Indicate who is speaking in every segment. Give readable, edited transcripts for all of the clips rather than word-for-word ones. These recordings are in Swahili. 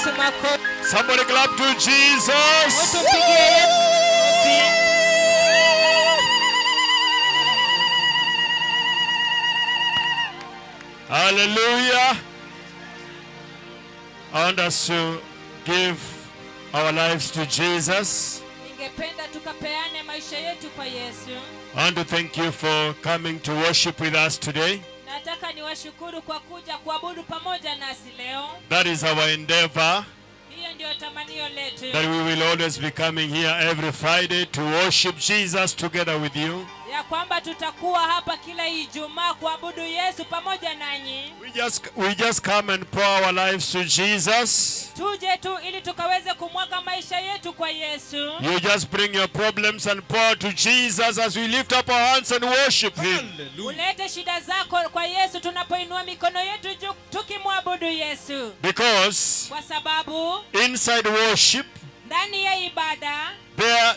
Speaker 1: Yesu makofi.
Speaker 2: Somebody clap to Jesus. Hallelujah. I want us to give our lives to Jesus. I want to thank you for coming to worship with us today. That is our endeavor, that we will always be coming here every Friday to worship Jesus together with you. We just come and pour our lives to Jesus. You just bring your problems and pour to Jesus as we lift up our hands and worship Him. Because inside worship,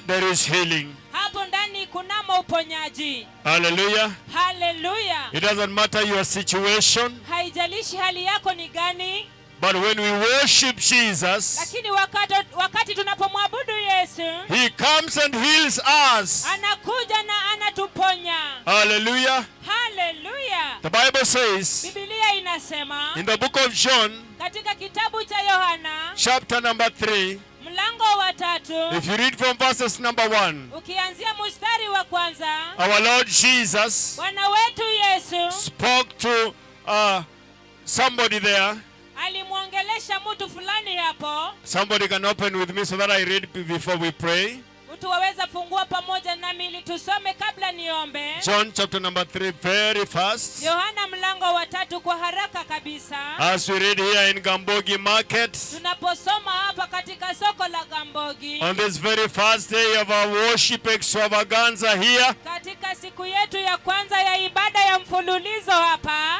Speaker 2: there is healing. Hallelujah.
Speaker 1: Hallelujah.
Speaker 2: It doesn't matter your situation. But when we worship Jesus, He comes and heals us. Hallelujah.
Speaker 1: Hallelujah.
Speaker 2: The Bible says in the book of John, chapter number 3, if you read from verses number 1, our Lord Jesus spoke to somebody there. Somebody can open with me so that I read before we pray. John chapter number 3, very fast. As we read here in Gambogi Market, on this very first day of our worship extravaganza here.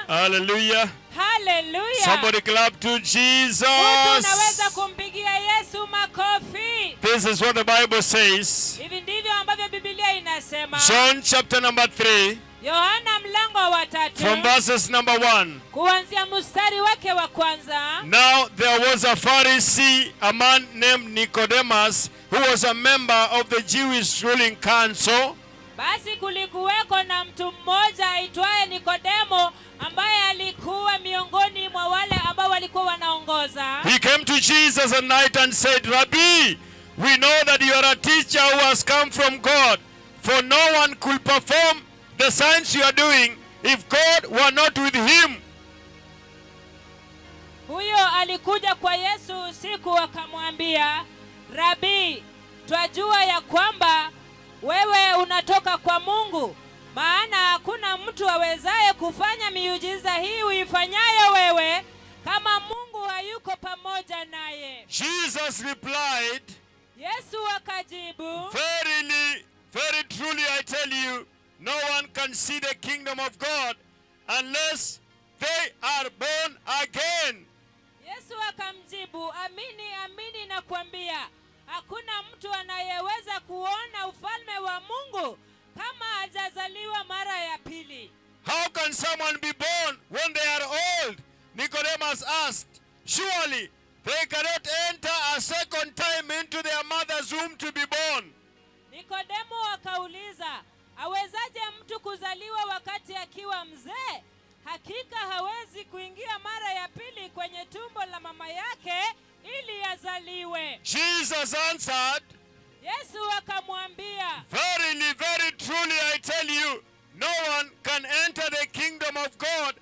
Speaker 2: Hallelujah.
Speaker 1: Hallelujah.
Speaker 2: Somebody clap to Jesus. This is what the Bible says. John chapter number 3, from verses number 1. Now there was a Pharisee, a man named Nicodemus, who was a member of the Jewish ruling council.
Speaker 1: Basi kulikuweko na mtu mmoja aitwaye Nikodemo ambaye alikuwa miongoni mwa wale ambao walikuwa wanaongoza.
Speaker 2: He came to Jesus at night and said, Rabbi, we know that you are a teacher who has come from God, for no one could perform the signs you are doing if God were not with him.
Speaker 1: Huyo alikuja kwa Yesu usiku akamwambia, Rabbi, twajua ya kwamba wewe unatoka kwa Mungu, maana hakuna mtu awezaye kufanya miujiza hii uifanyayo wewe kama Mungu hayuko pamoja naye.
Speaker 2: Jesus replied,
Speaker 1: Yesu akajibu,
Speaker 2: very truly I tell you, no one can see the kingdom of God unless they are born again.
Speaker 1: Yesu akamjibu, amini amini nakwambia, hakuna mtu anayeweza kuona ufalme wa Mungu kama hajazaliwa mara ya pili.
Speaker 2: How can someone be born when they are old? Nicodemus asked. Surely they cannot enter a second time into their mother's womb to be born.
Speaker 1: Nikodemo akauliza, awezaje mtu kuzaliwa wakati akiwa mzee? Hakika hawezi kuingia mara ya pili kwenye tumbo la mama yake ili azaliwe.
Speaker 2: Jesus answered,
Speaker 1: Yesu akamwambia,
Speaker 2: very truly I tell you, no one can enter the kingdom of God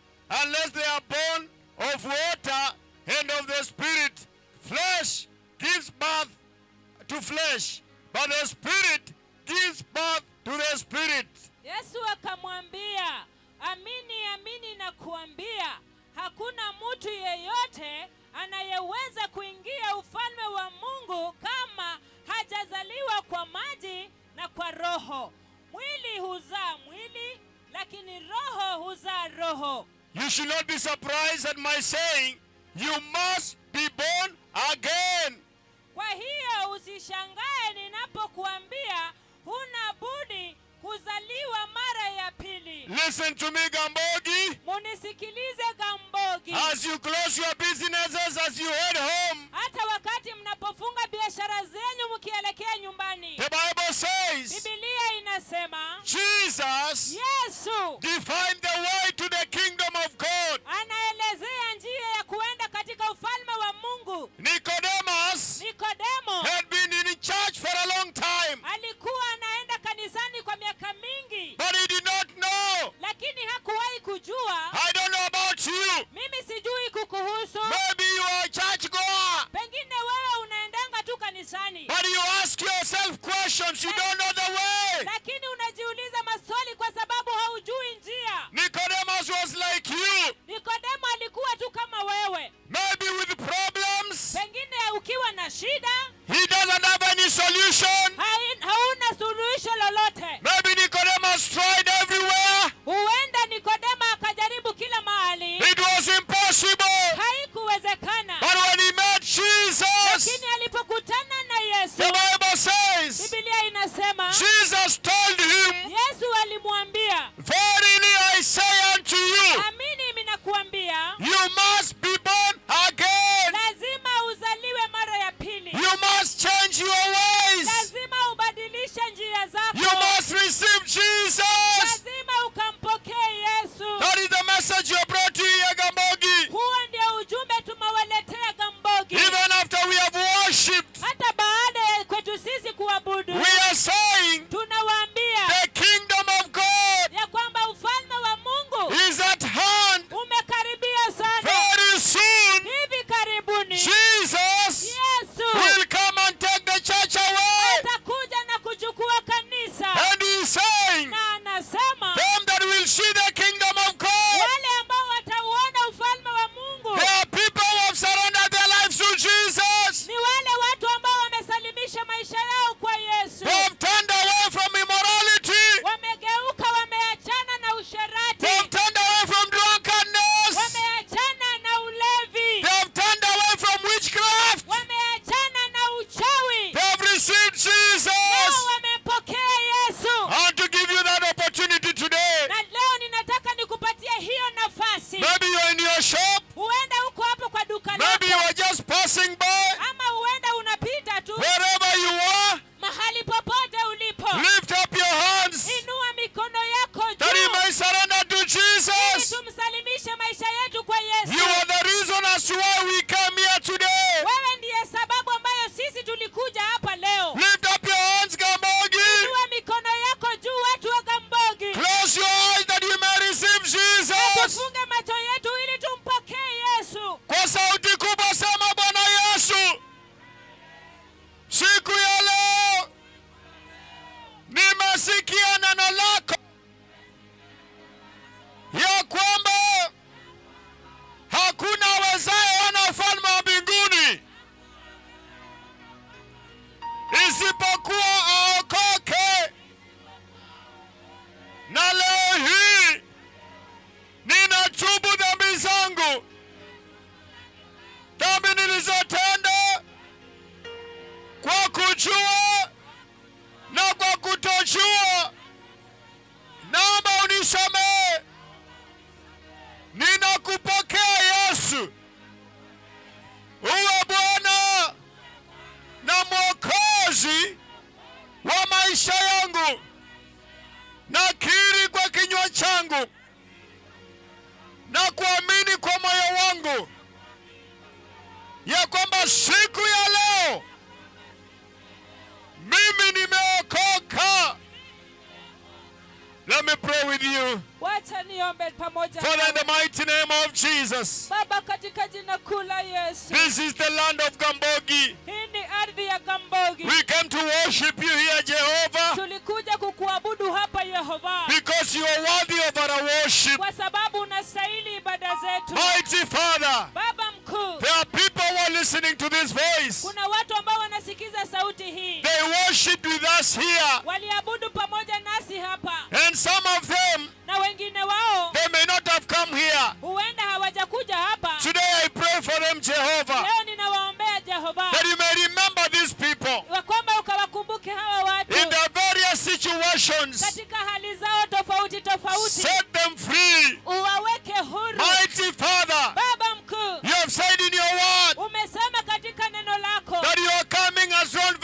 Speaker 2: unless they are born of water and of the Spirit. Flesh gives birth to flesh, but the Spirit gives birth to the Spirit.
Speaker 1: Yesu akamwambia, amini amini nakuambia, hakuna mtu yeyote anayeweza kuingia ufalme wa Mungu kama hajazaliwa kwa maji na kwa roho. Mwili huzaa mwili, lakini roho huzaa roho.
Speaker 2: You should not be surprised at my saying, you must be born again.
Speaker 1: Kwa hiyo usishangae ninapokuambia huna budi kuzaliwa mara ya pili.
Speaker 2: Listen to me, Gambogi.
Speaker 1: Munisikilize Gambogi.
Speaker 2: As you close your businesses, as you head home,
Speaker 1: hata barabara zenyu mkielekea nyumbani.
Speaker 2: The Bible says
Speaker 1: Biblia inasema
Speaker 2: Jesus
Speaker 1: Yesu
Speaker 2: defined the way to the kingdom of God.
Speaker 1: anaelezea njia ya kuenda katika ufalme wa Mungu.
Speaker 2: Nicodemus
Speaker 1: Nikodemo
Speaker 2: had been in church for a long time,
Speaker 1: alikuwa anaenda kanisani kwa miaka mingi,
Speaker 2: but he did not know.
Speaker 1: lakini hakuwahi kujua.
Speaker 2: I don't know about you.
Speaker 1: Mimi sijui kukuhusu.
Speaker 2: Maybe you are a church goer,
Speaker 1: Pengine wewe unaendanga tu kanisani,
Speaker 2: but you ask yourself questions. You don't know the way.
Speaker 1: lakini unajiuliza maswali kwa sababu haujui njia.
Speaker 2: Nicodemus was like you,
Speaker 1: Nikodemo alikuwa tu kama wewe.
Speaker 2: maybe with problems.
Speaker 1: Pengine ukiwa na shida,
Speaker 2: He doesn't have any solution.
Speaker 1: hauna suluhisho lolote.
Speaker 2: Maybe Nicodemus tried everywhere.
Speaker 1: Huenda Nikodemo akajaribu kila mahali,
Speaker 2: It was impossible.
Speaker 1: haikuwezekana.
Speaker 2: But when he met Jesus,
Speaker 1: Lakini alipokutana na Yesu,
Speaker 2: the Bible says,
Speaker 1: Biblia inasema
Speaker 2: Jesus told him,
Speaker 1: Yesu alimwambia,
Speaker 2: verily I say unto you,
Speaker 1: amini mimi nakuambia,
Speaker 2: you must be born again.
Speaker 1: lazima uzaliwe mara ya pili.
Speaker 2: You must change your ways.
Speaker 1: Lazima ubadilishe njia zako.
Speaker 2: You must receive Jesus.
Speaker 1: Lazima ukampokee Yesu.
Speaker 2: That is the message you brought to Yagambogi.
Speaker 1: Huo ndio ujumbe tumewaletea Gambogi.
Speaker 2: Even after we have worshipped,
Speaker 1: Hata baada ya kwetu sisi kuabudu,
Speaker 2: we are saying
Speaker 1: tunawaambia
Speaker 2: the kingdom of God
Speaker 1: ya kwamba ufalme wa Mungu
Speaker 2: is at hand.
Speaker 1: umekaribia sana.
Speaker 2: Very soon,
Speaker 1: Hivi karibuni
Speaker 2: Jesus
Speaker 1: Yesu
Speaker 2: will come and take the church away.
Speaker 1: atakuja na kuchukua kanisa.
Speaker 2: And he's saying,
Speaker 1: Na anasema
Speaker 2: them that will see the kingdom of God,
Speaker 1: wale ambao watauona ufalme wa Mungu
Speaker 2: they are people who have surrendered their lives to Jesus.
Speaker 1: ni wale watu ambao wamesalimisha maisha yao kwa Yesu.
Speaker 2: They have turned away from immorality.
Speaker 1: Wamegeuka, wameachana na
Speaker 2: They
Speaker 1: usherati,
Speaker 2: have turned away from drunkenness.
Speaker 1: wameachana na ulevi,
Speaker 2: They have turned away from witchcraft.
Speaker 1: wameachana na uchawi.
Speaker 2: They have received
Speaker 1: Nao
Speaker 2: Jesus.
Speaker 1: wamempokea Yesu.
Speaker 2: I want to give you that opportunity today.
Speaker 1: Na leo ninataka nikupatie hiyo nafasi.
Speaker 2: Maybe you're in your shop.
Speaker 1: Huenda uko hapo kwa duka
Speaker 2: Maybe you
Speaker 1: lako,
Speaker 2: are just passing by.
Speaker 1: ama huenda unapita tu.
Speaker 2: Wherever you are,
Speaker 1: Mahali popote ulipo,
Speaker 2: lift up your hands
Speaker 1: inua mikono yako
Speaker 2: that you
Speaker 1: juu
Speaker 2: may surrender to
Speaker 1: ili
Speaker 2: Jesus.
Speaker 1: tumsalimishe maisha yetu kwa Yesu.
Speaker 2: You are the reason as to why we come here today.
Speaker 1: Wewe ndiye sababu ambayo sisi tulikuja hapa leo.
Speaker 2: Lift up your hands, Gambogi.
Speaker 1: Inua mikono yako juu, watu wa Gambogi.
Speaker 2: Close your eyes that you may receive Jesus.
Speaker 1: Tufunge macho yetu ili tumpokee Yesu.
Speaker 2: Kwa sauti kubwa sema, Bwana Yesu, siku ya leo nimesikia neno lako ya kwamba hakuna awezaye ona ufalme wa mbinguni isipokuwa aokoke. Na leo hii ninatubu dhambi zangu, dhambi nilizotenda kwa kujua na kwa kutojua. Naomba unisamehe. Ninakupokea Yesu, uwe Bwana na Mwokozi wa maisha yangu. Nakiri kwa kinywa changu na kuamini kwa moyo wangu ya kwamba siku ya leo mimi nimeokoka. Let me pray with you.
Speaker 1: Wacha niombe pamoja
Speaker 2: Father, in
Speaker 1: nawe.
Speaker 2: the mighty name of Jesus,
Speaker 1: Baba, katika jina kuu la Yesu,
Speaker 2: this is the land of Gambogi.
Speaker 1: hii ni ardhi ya Gambogi.
Speaker 2: We come to worship you here, Jehovah,
Speaker 1: Tulikuja kukuabudu hapa Yehova,
Speaker 2: because you are worthy of our worship.
Speaker 1: kwa sababu unastahili ibada zetu.
Speaker 2: Mighty Father,
Speaker 1: Baba mkuu,
Speaker 2: there are people who are listening to this voice.
Speaker 1: kuna watu ambao wanasikiza sauti hii,
Speaker 2: They worship with us here,
Speaker 1: waliabudu pamoja nasi hapa,
Speaker 2: and some of them,
Speaker 1: na wengine wao
Speaker 2: they may not have come here.
Speaker 1: huenda hawajakuja hapa.
Speaker 2: Today I pray for them, Jehovah,
Speaker 1: Leo ninawaombea Jehova,
Speaker 2: that you may remember these people
Speaker 1: wa kwamba ukawakumbuke hawa watu
Speaker 2: in their various situations.
Speaker 1: katika hali zao tofauti tofauti,
Speaker 2: Set them free.
Speaker 1: uwaweke huru.
Speaker 2: Mighty Father,
Speaker 1: Baba mkuu,
Speaker 2: you have said in your word
Speaker 1: umesema katika neno lako
Speaker 2: that you are coming as one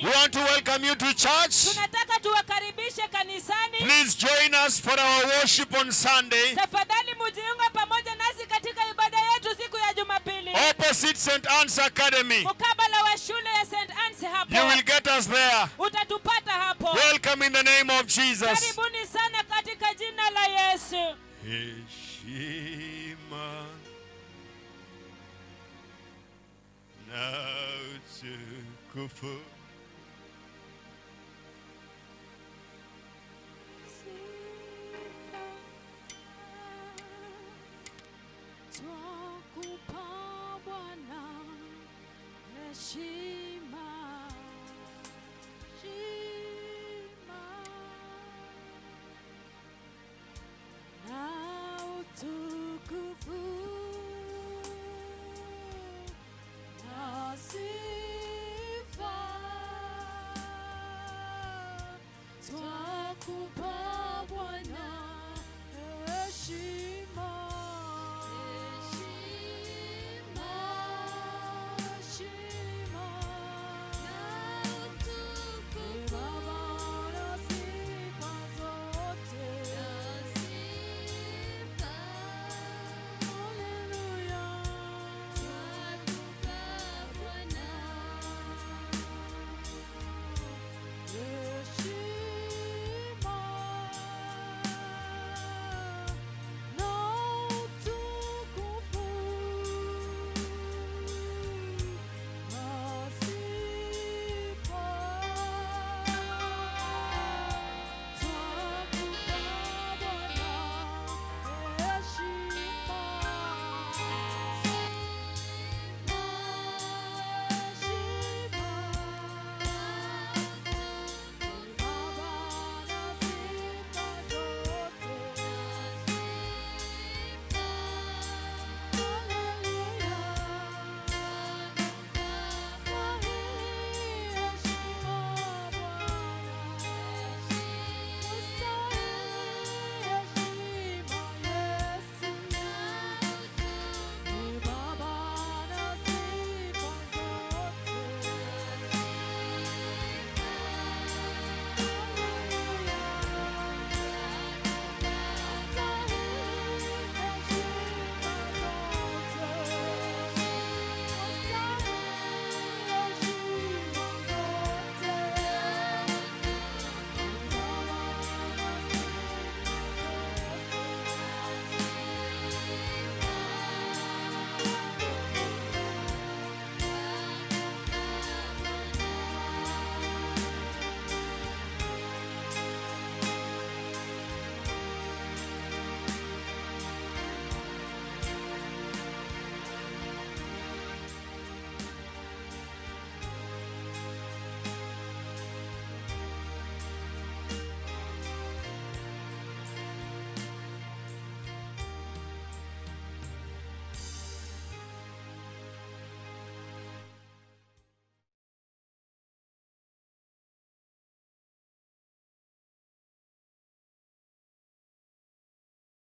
Speaker 2: We want to welcome you to church.
Speaker 1: Tunataka tuwakaribishe kanisani.
Speaker 2: Please join us for our worship on Sunday.
Speaker 1: Tafadhali mujiunge pamoja nasi katika ibada yetu siku ya Jumapili.
Speaker 2: Opposite St. Anne's Academy.
Speaker 1: Mukabala wa shule ya St. Anne's hapo.
Speaker 2: You will get us there.
Speaker 1: Utatupata hapo.
Speaker 2: Welcome in the name of Jesus.
Speaker 1: Karibuni sana katika jina la Yesu.
Speaker 2: Heshima na utukufu
Speaker 1: Twakupa Bwana heshima, na utukufu na sifa.